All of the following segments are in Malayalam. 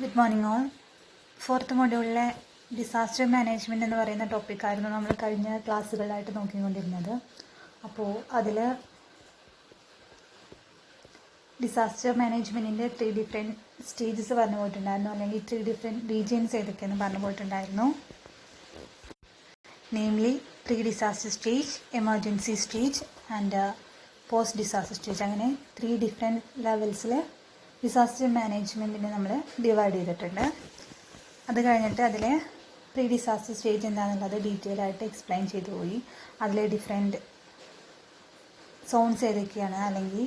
Good morning all. ഫോർത്ത് മൊഡ്യൂളിലെ ഡിസാസ്റ്റർ മാനേജ്മെൻറ്റ് എന്ന് പറയുന്ന ടോപ്പിക്കായിരുന്നു നമ്മൾ കഴിഞ്ഞ ക്ലാസ്സുകളിലായിട്ട് നോക്കിക്കൊണ്ടിരുന്നത്. അപ്പോൾ അതിൽ ഡിസാസ്റ്റർ മാനേജ്മെൻറ്റിൻ്റെ 3 ഡിഫറെൻറ്റ് സ്റ്റേജസ് പറഞ്ഞു പോയിട്ടുണ്ടായിരുന്നു, അല്ലെങ്കിൽ 3 ഡിഫറെൻറ്റ് റീജിയൻസ് ഏതൊക്കെയെന്ന് പറഞ്ഞു പോയിട്ടുണ്ടായിരുന്നു. Namely pre disaster stage, emergency stage and post disaster stage. അങ്ങനെ 3 ഡിഫറെൻറ്റ് ലെവൽസിൽ ഡിസാസ്റ്റർ മാനേജ്മെൻറ്റിനെ നമ്മൾ ഡിവൈഡ് ചെയ്തിട്ടുണ്ട്. അത് കഴിഞ്ഞിട്ട് അതിൽ പ്രീ ഡിസാസ്റ്റർ സ്റ്റേജ് എന്താണെന്നുള്ളത് ഡീറ്റെയിൽ ആയിട്ട് എക്സ്പ്ലെയിൻ ചെയ്തു പോയി. അതിലെ ഡിഫറെൻറ്റ് സോൺസ് ഏതൊക്കെയാണ്, അല്ലെങ്കിൽ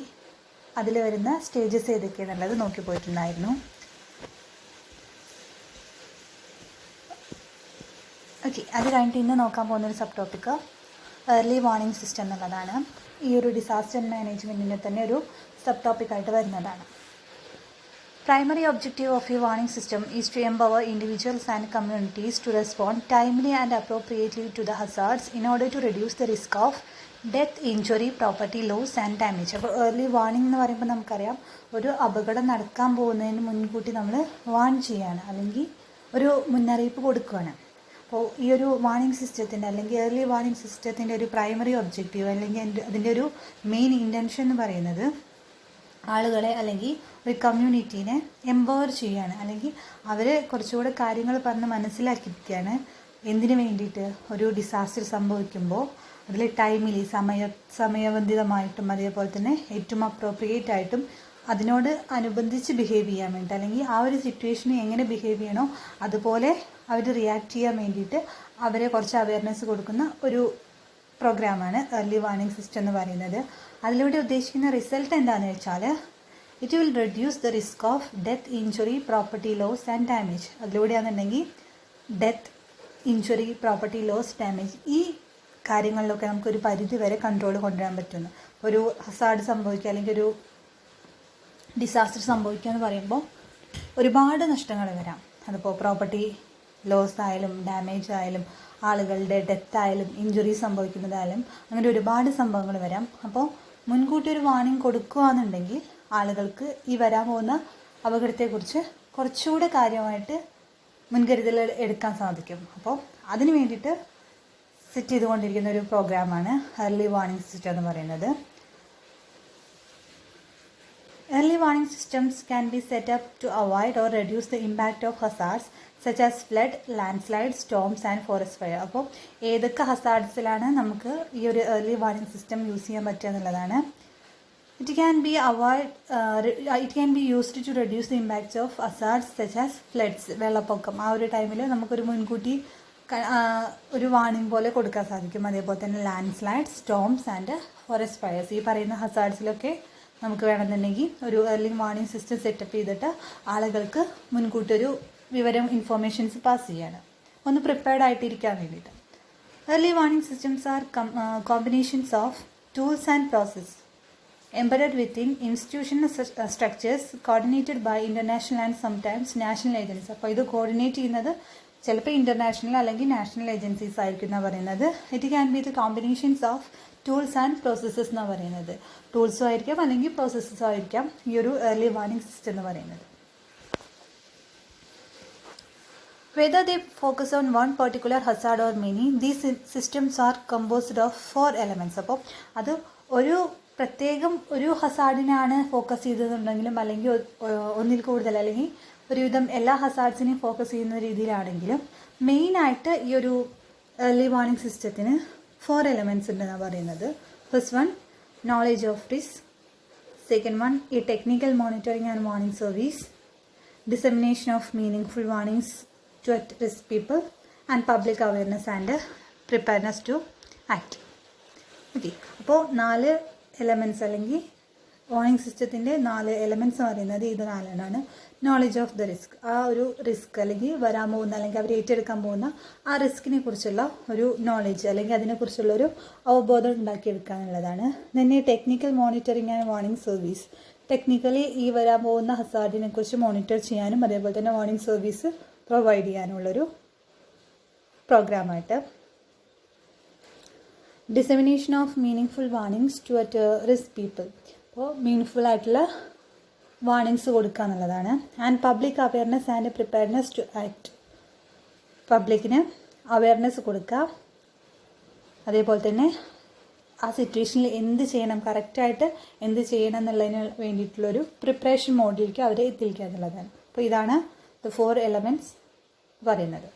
അതിൽ വരുന്ന സ്റ്റേജസ് ഏതൊക്കെയാണെന്നുള്ളത് നോക്കി പോയിട്ടുണ്ടായിരുന്നു. ഓക്കെ, അത് കഴിഞ്ഞിട്ട് ഇന്ന് നോക്കാൻ പോകുന്നൊരു sub topic early warning system എന്നുള്ളതാണ്. ഈ ഒരു ഡിസാസ്റ്റർ മാനേജ്മെൻറ്റിൻ്റെ തന്നെ ഒരു സബ് ടോപ്പിക്കായിട്ട് വരുന്നതാണ്. Primary objective of a warning system is to empower individuals and communities to respond timely and appropriately to the hazards in order to reduce the risk of death, injury, property loss and damage. അപ്പോൾ ഏർലി വാർണിംഗ് എന്ന് പറയുമ്പോൾ നമുക്കറിയാം, ഒരു അപകടം നടക്കാൻ പോകുന്നതിന് മുൻകൂട്ടി നമ്മൾ വാൺ ചെയ്യാണ്, അല്ലെങ്കിൽ ഒരു മുന്നറിയിപ്പ് കൊടുക്കുകയാണ്. അപ്പോൾ ഈ ഒരു വാർണിംഗ് സിസ്റ്റത്തിൻ്റെ അല്ലെങ്കിൽ ഏർലി വാർണിംഗ് സിസ്റ്റത്തിൻ്റെ ഒരു പ്രൈമറി ഒബ്ജക്റ്റീവ് അല്ലെങ്കിൽ അതിൻ്റെ ഒരു മെയിൻ ഇൻറ്റൻഷൻ എന്ന് പറയുന്നത് ആളുകളെ അല്ലെങ്കിൽ ഒരു കമ്മ്യൂണിറ്റീനെ എംപവർ ചെയ്യുകയാണ്, അല്ലെങ്കിൽ അവരെ കുറച്ചുകൂടെ കാര്യങ്ങൾ പറഞ്ഞ് മനസ്സിലാക്കിയിരിക്കുകയാണ്. എന്തിനു വേണ്ടിയിട്ട്? ഒരു ഡിസാസ്റ്റർ സംഭവിക്കുമ്പോൾ അതിൽ ടൈമിലി സമയബന്ധിതമായിട്ടും അതേപോലെ തന്നെ ഏറ്റവും അപ്രോപ്രിയേറ്റ് ആയിട്ടും അതിനോട് അനുബന്ധിച്ച് ബിഹേവ് ചെയ്യാൻ വേണ്ടിയിട്ട്, അല്ലെങ്കിൽ ആ ഒരു സിറ്റുവേഷന് എങ്ങനെ ബിഹേവ് ചെയ്യണോ അതുപോലെ അവർ റിയാക്ട് ചെയ്യാൻ വേണ്ടിയിട്ട് അവരെ കുറച്ച് അവയർനെസ് കൊടുക്കുന്ന ഒരു പ്രോഗ്രാമാണ് ഏർലി വാർണിംഗ് സിസ്റ്റം എന്ന് പറയുന്നത്. അതിലൂടെ ഉദ്ദേശിക്കുന്ന റിസൾട്ട് എന്താണെന്ന് വെച്ചാൽ it will reduce the risk of death, injury, property loss and damage. അതിലൂടെയാണെന്നുണ്ടെങ്കിൽ death, injury, property loss, damage ഈ കാര്യങ്ങളിലൊക്കെ നമുക്കൊരു പരിധി വരെ കൺട്രോൾ കൊണ്ടുവരാൻ പറ്റുന്നു. ഒരു ഹസാർഡ് സംഭവിക്കുക അല്ലെങ്കിൽ ഒരു ഡിസാസ്റ്റർ സംഭവിക്കുക എന്ന് പറയുമ്പോൾ ഒരുപാട് നഷ്ടങ്ങൾ വരാം. അതിപ്പോൾ പ്രോപ്പർട്ടി ലോസ് ആയാലും ഡാമേജ് ആയാലും ആളുകളുടെ ഡെത്ത് ആയാലും ഇഞ്ചുറി സംഭവിക്കുന്നതായാലും അങ്ങനെ ഒരുപാട് സംഭവങ്ങൾ വരാം. അപ്പോൾ മുൻകൂട്ടി ഒരു വാർണിംഗ് കൊടുക്കുകയാണെന്നുണ്ടെങ്കിൽ ആളുകൾക്ക് ഈ വരാൻ പോകുന്ന അപകടത്തെക്കുറിച്ച് കുറച്ചുകൂടെ കാര്യമായിട്ട് മുൻകരുതൽ എടുക്കാൻ സാധിക്കും. അപ്പോൾ അതിന് വേണ്ടിയിട്ട് സെറ്റ് ചെയ്തുകൊണ്ടിരിക്കുന്ന ഒരു പ്രോഗ്രാമാണ് ഏർലി വാർണിംഗ് സിസ്റ്റം എന്ന് പറയുന്നത്. Early warning systems can be set up to avoid or reduce the impact of hazards such as flood, landslides, storms and forest fire. അപ്പോൾ ഏതൊക്കെ ഹസാർഡ്സിലാണ് നമുക്ക് ഈ ഒരു ഏർലി വാർണിംഗ് സിസ്റ്റം യൂസ് ചെയ്യാൻ പറ്റുക എന്നുള്ളതാണ്. It can be used to reduce the impacts of hazards such as floods, വെള്ളപ്പൊക്കം. ആ ഒരു ടൈമിൽ നമുക്കൊരു മുൻകൂട്ടി ഒരു വാർണിംഗ് പോലെ കൊടുക്കാൻ സാധിക്കും. അതേപോലെ തന്നെ land slides, storms and forest fires, ഈ പറയുന്ന ഹസാർഡ്സിലൊക്കെ നമുക്ക് വേണമെന്നുണ്ടെങ്കിൽ ഒരു ഏർലി വാർണിംഗ് സിസ്റ്റം സെറ്റപ്പ് ചെയ്തിട്ട് ആളുകൾക്ക് മുൻകൂട്ടി ഒരു വിവരം, ഇൻഫോർമേഷൻസ് പാസ് ചെയ്യാണ്, ഒന്ന് പ്രിപ്പയർഡ് ആയിട്ടിരിക്കാൻ വേണ്ടിയിട്ട്. Early warning systems R combinations of tools and process embedded within institutional structures coordinated by international and sometimes national agencies. അപ്പോൾ ഇത് കോർഡിനേറ്റ് ചെയ്യുന്നത് ചിലപ്പോൾ ഇൻ്റർനാഷണൽ അല്ലെങ്കിൽ നാഷണൽ ഏജൻസീസ് ആയിരിക്കും എന്നാണ് പറയുന്നത്. It can B the combinations of tools and processes എന്നാണ് പറയുന്നത്. ടൂൾസും ആയിരിക്കാം അല്ലെങ്കിൽ പ്രോസസ്സസും ആയിരിക്കാം ഈ ഒരു ഏർലി വാർണിംഗ് സിസ്റ്റം എന്ന് പറയുന്നത്. Whether they focus on one particular hazard or many, these systems are composed of 4 elements. അപ്പോൾ അത് ഒരു പ്രത്യേകം ഒരു ഹസാർഡിനാണ് ഫോക്കസ് ചെയ്തതെന്നുണ്ടെങ്കിലും അല്ലെങ്കിൽ ഒന്നിൽ കൂടുതൽ അല്ലെങ്കിൽ ഒരുവിധം എല്ലാ ഹസാർഡ്സിനെയും ഫോക്കസ് ചെയ്യുന്ന രീതിയിലാണെങ്കിലും മെയിനായിട്ട് ഈ ഒരു ഏർലി വാർണിംഗ് സിസ്റ്റത്തിന് 4 എലമെൻറ്റ്സ് ഉണ്ടെന്നാണ് പറയുന്നത്. First one, knowledge of risk. Second one, ഈ technical monitoring and warning service. Dissemination of meaningful warnings to at risk people and public awareness and preparedness to act. Okay, അപ്പോൾ 4 എലമെൻറ്റ്സ് അല്ലെങ്കിൽ വാർണിംഗ് സിസ്റ്റത്തിൻ്റെ 4 എലമെൻറ്റ്സ് എന്ന് പറയുന്നത് ഇത് 4 നോളജ് ഓഫ് ദ റിസ്ക്, ആ ഒരു റിസ്ക് അല്ലെങ്കിൽ വരാൻ പോകുന്ന അല്ലെങ്കിൽ അവർ ഏറ്റെടുക്കാൻ പോകുന്ന ആ റിസ്കിനെ കുറിച്ചുള്ള ഒരു നോളജ് അല്ലെങ്കിൽ അതിനെക്കുറിച്ചുള്ളൊരു അവബോധം ഉണ്ടാക്കിയെടുക്കുക എന്നുള്ളതാണ്. തന്നെ technical monitoring and warning service, technically ഈ വരാൻ പോകുന്ന ഹസാർഡിനെ കുറിച്ച് മോണിറ്റർ ചെയ്യാനും അതേപോലെ തന്നെ വാർണിംഗ് സർവീസ് പ്രൊവൈഡ് ചെയ്യാനുള്ളൊരു പ്രോഗ്രാമായിട്ട്. Dissemination of meaningful warnings to at risk people, അപ്പോൾ മീനിങ്ഫുൾ ആയിട്ടുള്ള വാർണിങ്സ് കൊടുക്കുക എന്നുള്ളതാണ്. And public awareness and preparedness to act. പബ്ലിക്കിന് അവയർനെസ് കൊടുക്കുക, അതേപോലെ തന്നെ ആ സിറ്റുവേഷനിൽ എന്ത് ചെയ്യണം, കറക്റ്റായിട്ട് എന്ത് ചെയ്യണം എന്നുള്ളതിന് വേണ്ടിയിട്ടുള്ളൊരു പ്രിപ്പറേഷൻ മോഡിലേക്ക് അവരെ എത്തിക്കുക എന്നുള്ളതാണ്. അപ്പോൾ ഇതാണ് ദ 4 എലമെൻറ്റ്സ് പറയുന്നത്.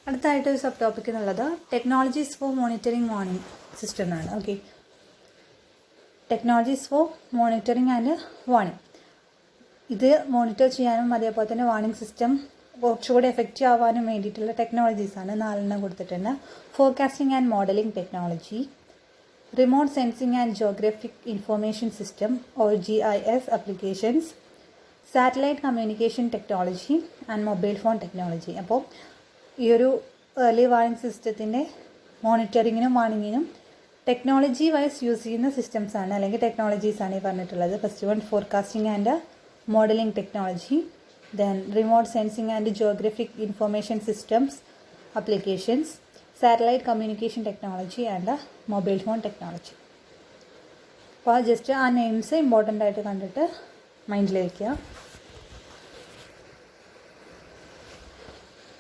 അടുത്തായിട്ട് ഒരു സബ് ടോപ്പിക് എന്നുള്ളത് technologies for monitoring warning system എന്നാണ്. Okay, technologies for monitoring and warning. ഇത് മോണിറ്റർ ചെയ്യാനും അതേപോലെ തന്നെ വാർണിംഗ് സിസ്റ്റം കുറച്ചുകൂടി എഫക്റ്റീവ് ആവാനും വേണ്ടിയിട്ടുള്ള ടെക്നോളജീസാണ് 4 കൊടുത്തിട്ടുണ്ട്. Forecasting and modelling technology, remote sensing and Geographic information system or GIS applications, satellite communication technology and mobile phone technology. അപ്പോൾ ഈ ഒരു ഏർലി വാർണിംഗ് സിസ്റ്റത്തിൻ്റെ മോണിറ്ററിങ്ങിനും വാർണിങ്ങിനും ടെക്നോളജി വൈസ് യൂസ് ചെയ്യുന്ന സിസ്റ്റംസാണ് അല്ലെങ്കിൽ ടെക്നോളജീസാണ് ഈ പറഞ്ഞിട്ടുള്ളത്. First one forecasting and modelling technology, then remote sensing and Geographic information systems applications, satellite communication technology and mobile phone technology. അപ്പോൾ ജസ്റ്റ് ആ നെയിംസ് ഇമ്പോർട്ടൻ്റ് ആയിട്ട് കണ്ടിട്ട് മൈൻഡിൽ വയ്ക്കുക.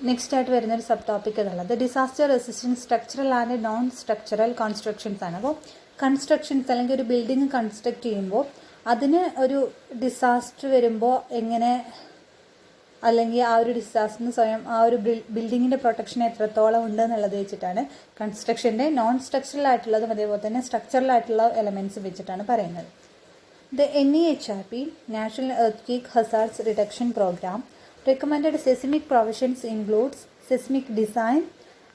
നെക്സ്റ്റ് ആയിട്ട് വരുന്നൊരു സബ് ടോപ്പിക് എന്നുള്ളത് disaster resistance structural and non structural constructions ആണ്. അപ്പോൾ കൺസ്ട്രക്ഷൻസ് അല്ലെങ്കിൽ ഒരു ബിൽഡിംഗ് കൺസ്ട്രക്ട് ചെയ്യുമ്പോൾ അതിന് ഒരു ഡിസാസ്റ്റർ വരുമ്പോൾ എങ്ങനെ, അല്ലെങ്കിൽ ആ ഒരു ഡിസാസ്റ്ററിന് സ്വയം ആ ഒരു ബിൽഡിങ്ങിൻ്റെ പ്രൊട്ടക്ഷൻ എത്രത്തോളം ഉണ്ട് എന്നുള്ളത് വെച്ചിട്ടാണ് കൺസ്ട്രക്ഷൻ്റെ നോൺ സ്ട്രക്ചറൽ ആയിട്ടുള്ളതും അതേപോലെ തന്നെ സ്ട്രക്ചറൽ ആയിട്ടുള്ള എലമെൻറ്റ്സ് വെച്ചിട്ടാണ് പറയുന്നത്. The NEHRP national earth hazards reduction programme recommended seismic provisions includes seismic design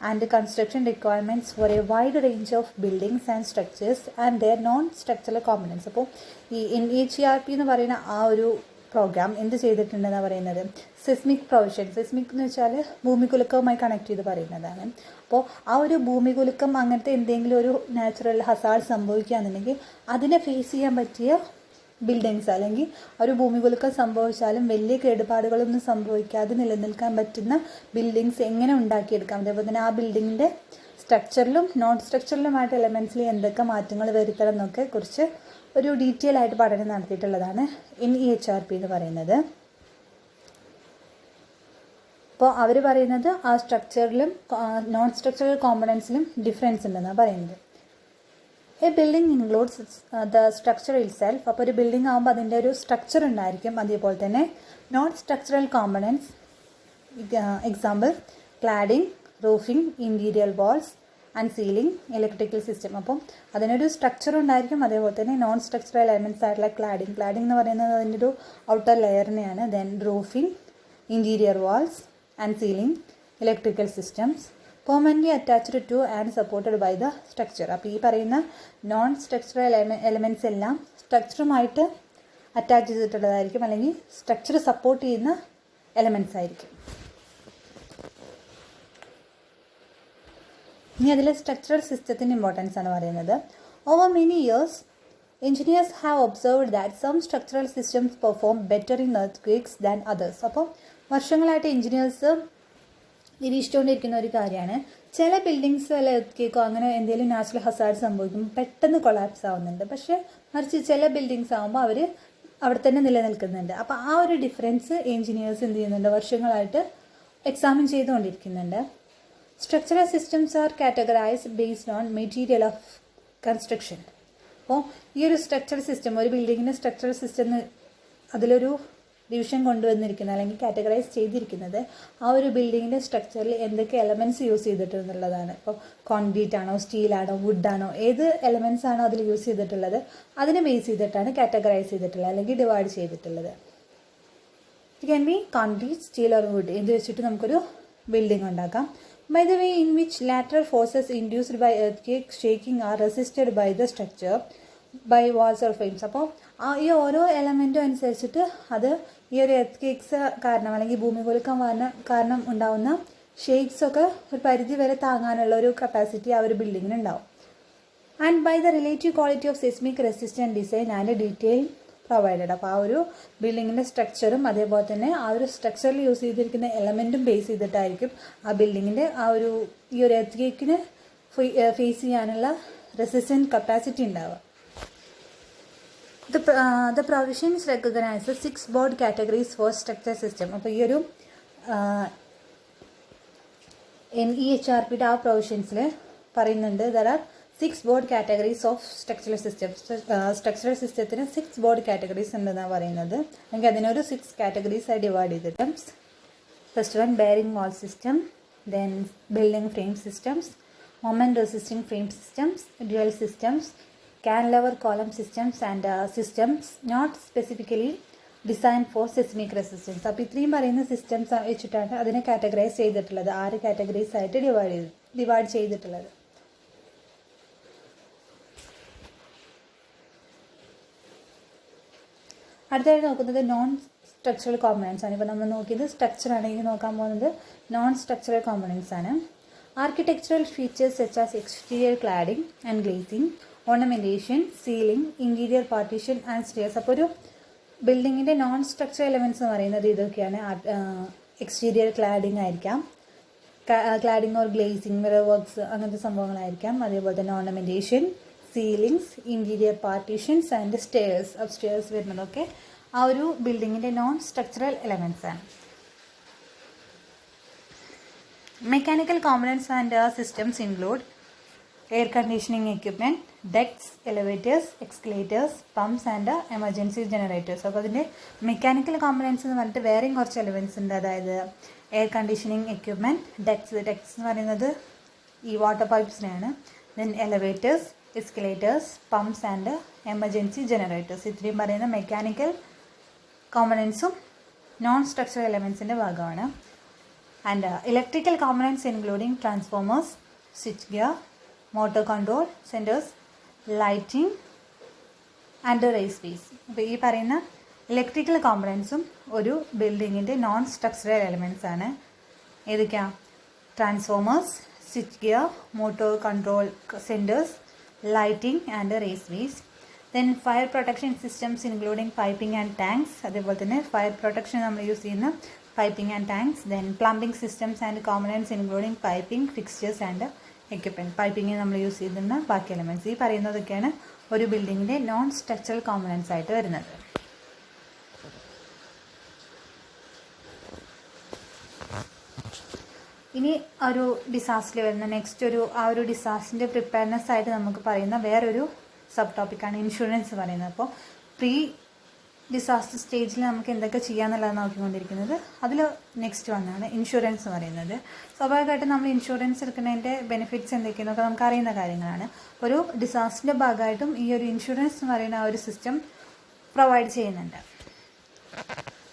and construction requirements for a wide range of buildings and structures and their non-structural components. അപ്പോൾ ഈ NEHRP എന്ന് പറയുന്ന ആ ഒരു പ്രോഗ്രാം എന്ത് ചെയ്തിട്ടുണ്ടെന്ന് പറയുന്നത് സെസ്മിക് പ്രൊവിഷൻ, സെസ്മിക് എന്ന് വെച്ചാൽ ഭൂമികുലുക്കവുമായി കണക്ട് ചെയ്ത് പറയുന്നതാണ്. അപ്പോൾ ആ ഒരു ഭൂമികുലുക്കം അങ്ങനത്തെ എന്തെങ്കിലും ഒരു നാച്ചുറൽ ഹസാർഡ് സംഭവിക്കുകയാണെന്നുണ്ടെങ്കിൽ അതിനെ ഫേസ് ചെയ്യാൻ പറ്റിയ ബിൽഡിങ്സ്, അല്ലെങ്കിൽ ഒരു ഭൂമികുലുക്കം സംഭവിച്ചാലും വലിയ കേടുപാടുകളൊന്നും സംഭവിക്കാതെ നിലനിൽക്കാൻ പറ്റുന്ന ബിൽഡിങ്സ് എങ്ങനെ ഉണ്ടാക്കിയെടുക്കാം, അതേപോലെ തന്നെ ആ ബിൽഡിങ്ങിൻ്റെ സ്ട്രക്ചറിലും നോൺ സ്ട്രക്ചറിലുമായിട്ട് എലമെൻറ്റ്സിൽ എന്തൊക്കെ മാറ്റങ്ങൾ വരുത്തണം എന്നൊക്കെ കുറിച്ച് ഒരു ഡീറ്റെയിൽ ആയിട്ട് പഠനം നടത്തിയിട്ടുള്ളതാണ് NEHRP എന്ന് പറയുന്നത്. അപ്പോൾ അവർ പറയുന്നത് ആ സ്ട്രക്ചറിലും നോൺ സ്ട്രക്ചറൽ കോമ്പണൻസിലും ഡിഫറൻസ് ഉണ്ടെന്നാണ് പറയുന്നത്. A building includes the structure itself. അപ്പോൾ ഒരു ബിൽഡിംഗ് ആകുമ്പോൾ അതിൻ്റെ ഒരു സ്ട്രക്ചർ ഉണ്ടായിരിക്കും. അതേപോലെ തന്നെ non structural components, example cladding, roofing, interior walls and ceiling, electrical system. അപ്പം അതിനൊരു സ്ട്രക്ചർ ഉണ്ടായിരിക്കും. അതേപോലെ തന്നെ നോൺ സ്ട്രക്ചറൽ എലമെൻറ്റ്സ് ആയിട്ടുള്ള ക്ലാഡിംഗ് എന്ന് പറയുന്നത് അതിൻ്റെ ഒരു ഔട്ടർ ലെയറിനെയാണ്. Then roofing, interior walls and ceiling, electrical systems permanently attached to and supported by the structure. അപ്പോൾ ഈ പറയുന്ന നോൺ സ്ട്രക്ചറൽ എലമെൻറ്റ്സ് എല്ലാം സ്ട്രക്ചറുമായിട്ട് അറ്റാച്ച് ചെയ്തിട്ടുള്ളതായിരിക്കും, അല്ലെങ്കിൽ സ്ട്രക്ചർ സപ്പോർട്ട് ചെയ്യുന്ന എലമെൻറ്റ്സ് ആയിരിക്കും. ഇനി അതിൽ സ്ട്രക്ചറൽ സിസ്റ്റത്തിൻ്റെ ഇമ്പോർട്ടൻസ് ആണ് പറയുന്നത്. Over many years engineers have observed that some structural systems perform better in earth than others. അപ്പോൾ വർഷങ്ങളായിട്ട് എഞ്ചിനീയേഴ്സ് നിരീക്ഷിച്ചുകൊണ്ടിരിക്കുന്ന ഒരു കാര്യമാണ്, ചില ബിൽഡിങ്സ് വല്ല എർത്ത് അങ്ങനെ എന്തെങ്കിലും നാച്ചുറൽ ഹസാർഡ് സംഭവിക്കുമ്പോൾ പെട്ടെന്ന് കൊളാപ്സ് ആവുന്നുണ്ട്, പക്ഷേ മറിച്ച് ചില ബിൽഡിങ്സ് ആകുമ്പോൾ അവർ അവിടെ തന്നെ നിലനിൽക്കുന്നുണ്ട്. അപ്പോൾ ആ ഒരു ഡിഫറൻസ് എഞ്ചിനീയേഴ്സ് എന്ത് ചെയ്യുന്നുണ്ട്, വർഷങ്ങളായിട്ട് എക്സാമിൻ ചെയ്തുകൊണ്ടിരിക്കുന്നുണ്ട്. Structural systems are categorised based on material of construction. അപ്പോൾ ഈ ഒരു സ്ട്രക്ചറൽ സിസ്റ്റം, ഒരു ബിൽഡിങ്ങിൻ്റെ സ്ട്രക്ചറൽ സിസ്റ്റം അതിലൊരു ഡിവിഷൻ കൊണ്ടുവന്നിരിക്കുന്നത് അല്ലെങ്കിൽ കാറ്റഗറൈസ് ചെയ്തിരിക്കുന്നത് ആ ഒരു ബിൽഡിങ്ങിൻ്റെ സ്ട്രക്ചറിൽ എന്തൊക്കെ എലമെൻറ്റ്സ് യൂസ് ചെയ്തിട്ടുള്ളതാണ്. ഇപ്പോൾ കോൺക്രീറ്റ് ആണോ, സ്റ്റീലാണോ, വുഡാണോ, ഏത് എലമെൻറ്റ്സ് ആണോ അതിൽ യൂസ് ചെയ്തിട്ടുള്ളത് അതിനെ ബേസ് ചെയ്തിട്ടാണ് കാറ്റഗറൈസ് ചെയ്തിട്ടുള്ളത് അല്ലെങ്കിൽ ഡിവൈഡ് ചെയ്തിട്ടുള്ളത്. It can be concrete, steel or wood. ഇത് വെച്ചിട്ട് നമുക്കൊരു ബിൽഡിംഗ് ഉണ്ടാക്കാം. By the way in which lateral forces induced by earthquake shaking are resisted by the structure by walls or frames. അപ്പോൾ ഈ ഓരോ എലമെൻറ്റും അനുസരിച്ചിട്ട് അത് ഈ ഒരു എർത്ത് കാരണം അല്ലെങ്കിൽ ഭൂമികുലുക്കം കാരണം ഉണ്ടാകുന്ന ഷേക്സൊക്കെ ഒരു പരിധി വരെ താങ്ങാനുള്ള ഒരു കപ്പാസിറ്റി ആ ഒരു ബിൽഡിങ്ങിന് ഉണ്ടാവും. And by the relative quality of seismic resistant design and detail provided. അപ്പോൾ ആ ഒരു ബിൽഡിങ്ങിൻ്റെ സ്ട്രക്ചറും അതേപോലെ തന്നെ ആ ഒരു സ്ട്രക്ചറിൽ യൂസ് ചെയ്തിരിക്കുന്ന എലമെൻറ്റും ബേസ് ചെയ്തിട്ടായിരിക്കും ആ ബിൽഡിങ്ങിൻ്റെ ആ ഒരു ഈ ഒരു എർത്ത് ഫേസ് ചെയ്യാനുള്ള റെസിസ്റ്റൻറ്റ് കപ്പാസിറ്റി ഉണ്ടാവുക. The provisions recognize the 6 broad categories for structure system. അപ്പോൾ ഈ ഒരു NEHRPയുടെ ആ പ്രൊവിഷൻസിൽ പറയുന്നുണ്ട് there are 6 broad categories of structural systems. Structural സിസ്റ്റത്തിന് 6 broad categories ഉണ്ടെന്നാണ് പറയുന്നത്. അല്ലെങ്കിൽ അതിനൊരു 6 categories ആയി ഡിവൈഡ് ചെയ്തിട്ട് first one bearing wall system, then building frame systems, moment resisting frame systems, dual systems, cantilever column systems and systems not specifically designed for seismic resistance. അപ്പോൾ ഇത്രയും പറയുന്ന സിസ്റ്റംസ് വെച്ചിട്ടാണ് അതിനെ കാറ്റഗറൈസ് ചെയ്തിട്ടുള്ളത്, 6 കാറ്റഗറീസ് ആയിട്ട് ഡിവൈഡ് ചെയ്തിട്ടുള്ളത്. അടുത്തായിട്ട് നോക്കുന്നത് നോൺ സ്ട്രക്ചറൽ കോമ്പണൻസ് ആണ്. ഇപ്പോൾ നമ്മൾ നോക്കിയത് സ്ട്രക്ചറാണ്, ഇനി നോക്കാൻ പോകുന്നത് നോൺ സ്ട്രക്ചറൽ കോമ്പണൻസ് ആണ്. Architectural features such as exterior cladding and glazing, ornamentation, ceiling, interior partition and stairs. അപ്പോൾ ഒരു ബിൽഡിങ്ങിൻ്റെ നോൺ സ്ട്രക്ചറൽ എലമെൻറ്റ്സ് എന്ന് പറയുന്നത് ഇതൊക്കെയാണ്. എക്സ്റ്റീരിയർ ക്ലാഡിംഗ് ആയിരിക്കാം, cladding or glazing, mirror works, അങ്ങനത്തെ സംഭവങ്ങളായിരിക്കാം. അതേപോലെ തന്നെ ornamentation, ceilings, interior partitions and stairs, up stairs വരുന്നതൊക്കെ ആ ഒരു ബിൽഡിങ്ങിൻ്റെ നോൺ സ്ട്രക്ചറൽ എലമെൻറ്റ്സ് ആണ്. Mechanical components and systems include air conditioning equipment, ducts, elevators, escalators, pumps and emergency generators. അപ്പോൾ അതിൻ്റെ മെക്കാനിക്കൽ കോമ്പണൻസ് എന്ന് പറഞ്ഞിട്ട് വേറെയും കുറച്ച് എലമെൻറ്റ്സ് ഉണ്ട്. അതായത് എയർ കണ്ടീഷനിങ് എക്യുപ്മെൻറ്റ്, ഡക്ട്സ് എന്ന് പറയുന്നത് ഈ വാട്ടർ പൈപ്പ്സിനെയാണ്. Then elevators, escalators, pumps and emergency generators. ഇത്രയും പറയുന്ന മെക്കാനിക്കൽ കോമ്പണൻസും നോൺ സ്ട്രക്ചറൽ എലമെൻറ്റ്സിൻ്റെ ഭാഗമാണ്. And electrical components including transformers, switchgear, motor control centres, lighting and raceways. അപ്പോൾ ഈ പറയുന്ന ഇലക്ട്രിക്കൽ കോമ്പണൻസും ഒരു ബിൽഡിങ്ങിൻ്റെ നോൺ സ്ട്രക്ചറൽ എലമെൻറ്റ്സ് ആണ്. ഏതൊക്കെയാണ്? Transformers, switchgear, motor control centres, lighting and raceways. Then fire protection systems including piping and tanks. അതേപോലെ തന്നെ ഫയർ പ്രൊട്ടക്ഷൻ നമ്മൾ യൂസ് ചെയ്യുന്ന piping and tanks. Then plumbing systems and components including piping, fixtures and equipment. പൈപ്പിങ്ങിൽ നമ്മൾ യൂസ് ചെയ്യുന്ന ബാക്കി എലമെൻറ്റ്സ്. ഈ പറയുന്നതൊക്കെയാണ് ഒരു ബിൽഡിങ്ങിൻ്റെ നോൺ സ്ട്രക്ചറൽ കോമ്പണൻസ് ആയിട്ട് വരുന്നത്. ഇനി ഒരു ഡിസാസ്റ്ററിൽ വരുന്ന നെക്സ്റ്റ് ആ ഒരു ഡിസാസ്റ്ററിൻ്റെ പ്രിപ്പയർനെസ് ആയിട്ട് നമുക്ക് പറയുന്ന വേറൊരു സബ് ടോപ്പിക്കാണ് ഇൻഷുറൻസ് പറയുന്നത്. അപ്പോൾ പ്രീ ഡിസാസ്റ്റർ സ്റ്റേജിൽ നമുക്ക് എന്തൊക്കെ ചെയ്യാമെന്നുള്ളതാണ് നോക്കിക്കൊണ്ടിരിക്കുന്നത്. അതിൽ നെക്സ്റ്റ് വന്നാണ് ഇൻഷുറൻസ് എന്ന് പറയുന്നത്. സ്വാഭാവികമായിട്ടും നമ്മൾ ഇൻഷുറൻസ് എടുക്കുന്നതിൻ്റെ ബെനിഫിറ്റ്സ് എന്തൊക്കെയെന്നൊക്കെ നമുക്ക് അറിയുന്ന കാര്യങ്ങളാണ്. ഒരു ഡിസാസ്റ്ററിൻ്റെ ഭാഗമായിട്ടും ഈ ഒരു ഇൻഷുറൻസ് എന്ന് പറയുന്ന ആ ഒരു സിസ്റ്റം പ്രൊവൈഡ് ചെയ്യുന്നുണ്ട്.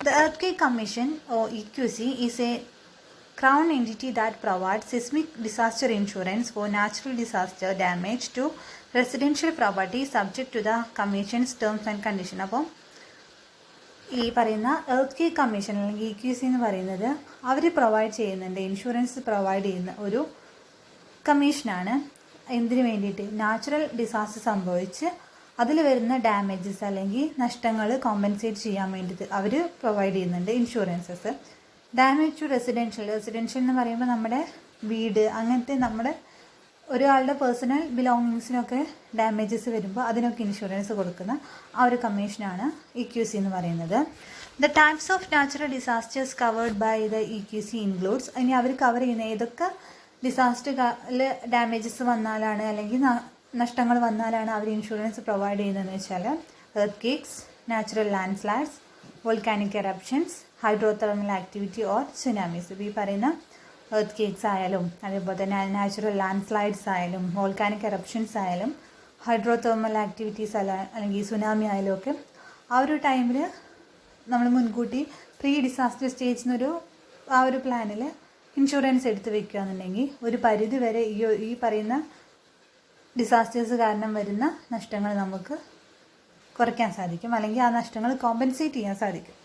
The Earthquake Commission or EQC is a crown entity that provides seismic disaster insurance for natural disaster damage to residential property subject to the commission's terms and conditions. അപ്പോൾ ഈ പറയുന്ന എർത്ത് കമ്മീഷൻ അല്ലെങ്കിൽ EQC എന്ന് പറയുന്നത് അവർ പ്രൊവൈഡ് ചെയ്യുന്നുണ്ട്, ഇൻഷുറൻസ് പ്രൊവൈഡ് ചെയ്യുന്ന ഒരു കമ്മീഷനാണ്. എന്തിനു വേണ്ടിയിട്ട്? നാച്ചുറൽ ഡിസാസ്റ്റർ സംഭവിച്ച് അതിൽ വരുന്ന ഡാമേജസ് അല്ലെങ്കിൽ നഷ്ടങ്ങൾ കോമ്പൻസേറ്റ് ചെയ്യാൻ വേണ്ടിയിട്ട് അവർ പ്രൊവൈഡ് ചെയ്യുന്നുണ്ട് ഇൻഷുറൻസസ്. ഡാമേജ് ടു റെസിഡൻഷ്യൽ എന്ന് പറയുമ്പോൾ നമ്മുടെ വീട്, അങ്ങനത്തെ നമ്മുടെ ഒരാളുടെ പേഴ്സണൽ ബിലോങ്ങിങ്സിനൊക്കെ ഡാമേജസ് വരുമ്പോൾ അതിനൊക്കെ ഇൻഷുറൻസ് കൊടുക്കുന്ന ആ ഒരു കമ്മീഷനാണ് EQC എന്ന് പറയുന്നത്. The types of natural disasters covered by the EQC includes. ഇനി അവർ കവർ ചെയ്യുന്ന ഏതൊക്കെ ഡിസാസ്റ്ററിൽ ഡാമേജസ് വന്നാലാണ് അല്ലെങ്കിൽ നഷ്ടങ്ങൾ വന്നാലാണ് അവർ ഇൻഷുറൻസ് പ്രൊവൈഡ് ചെയ്യുന്നതെന്ന് വെച്ചാൽ earth natural land slides, volcanic eruptions, hydrothermal activity or സുനാമീസ്. ഈ പറയുന്ന എർത്ത് കേക്സ് ആയാലും അതേപോലെ തന്നെ നാച്ചുറൽ ലാൻഡ് സ്ലൈഡ്സ് ആയാലും വോൾക്കാനിക് എറപ്ഷൻസ് ആയാലും ഹൈഡ്രോതെർമൽ ആക്ടിവിറ്റീസ് അല്ലെങ്കിൽ സുനാമി ആയാലും ഒക്കെ ആ ഒരു ടൈമിൽ നമ്മൾ മുൻകൂട്ടി പ്രീ ഡിസാസ്റ്റർ സ്റ്റേജിൽ നിന്നൊരു ആ ഒരു പ്ലാനിൽ ഇൻഷുറൻസ് എടുത്ത് വെക്കുകയാണെന്നുണ്ടെങ്കിൽ ഒരു പരിധി വരെ ഈ പറയുന്ന ഡിസാസ്റ്റേഴ്സ് കാരണം വരുന്ന നഷ്ടങ്ങൾ നമുക്ക് കുറയ്ക്കാൻ സാധിക്കും, അല്ലെങ്കിൽ ആ നഷ്ടങ്ങൾ കോമ്പൻസേറ്റ് ചെയ്യാൻ സാധിക്കും.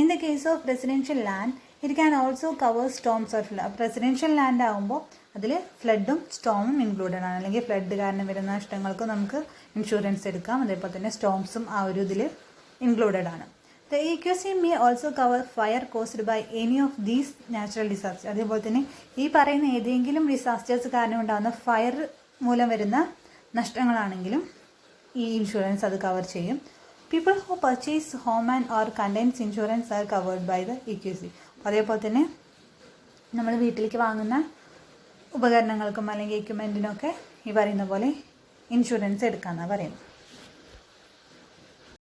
In the case of residential land, it can also cover storms or flood. അപ്പോൾ റെസിഡൻഷ്യൽ ലാൻഡ് ആകുമ്പോൾ അതിൽ ഫ്ലഡും സ്റ്റോമും ഇൻക്ലൂഡഡ് ആണ്. അല്ലെങ്കിൽ ഫ്ലഡ് കാരണം വരുന്ന നഷ്ടങ്ങൾക്ക് നമുക്ക് ഇൻഷുറൻസ് എടുക്കാം. അതേപോലെ തന്നെ സ്റ്റോംസും ആ ഒരു ഇതിൽ ഇൻക്ലൂഡഡ് ആണ്. The equity may also cover fire caused by any of these natural disaster. അതേപോലെ തന്നെ ഈ പറയുന്ന ഏതെങ്കിലും ഡിസാസ്റ്റേഴ്സ് കാരണം ഉണ്ടാകുന്ന ഫയർ മൂലം വരുന്ന നഷ്ടങ്ങളാണെങ്കിലും ഈ ഇൻഷുറൻസ് അത് കവർ ചെയ്യും. People who purchase home and or contents insurance are covered by the equity. അതേപോലെ തന്നെ നമ്മൾ വീട്ടിലേക്ക് വാങ്ങുന്ന ഉപകരണങ്ങൾക്കും അല്ലെങ്കിൽ എക്യുപ്മെൻറ്റിനൊക്കെ ഈ പറയുന്ന പോലെ ഇൻഷുറൻസ് എടുക്കാമെന്നാണ് പറയുന്നത്.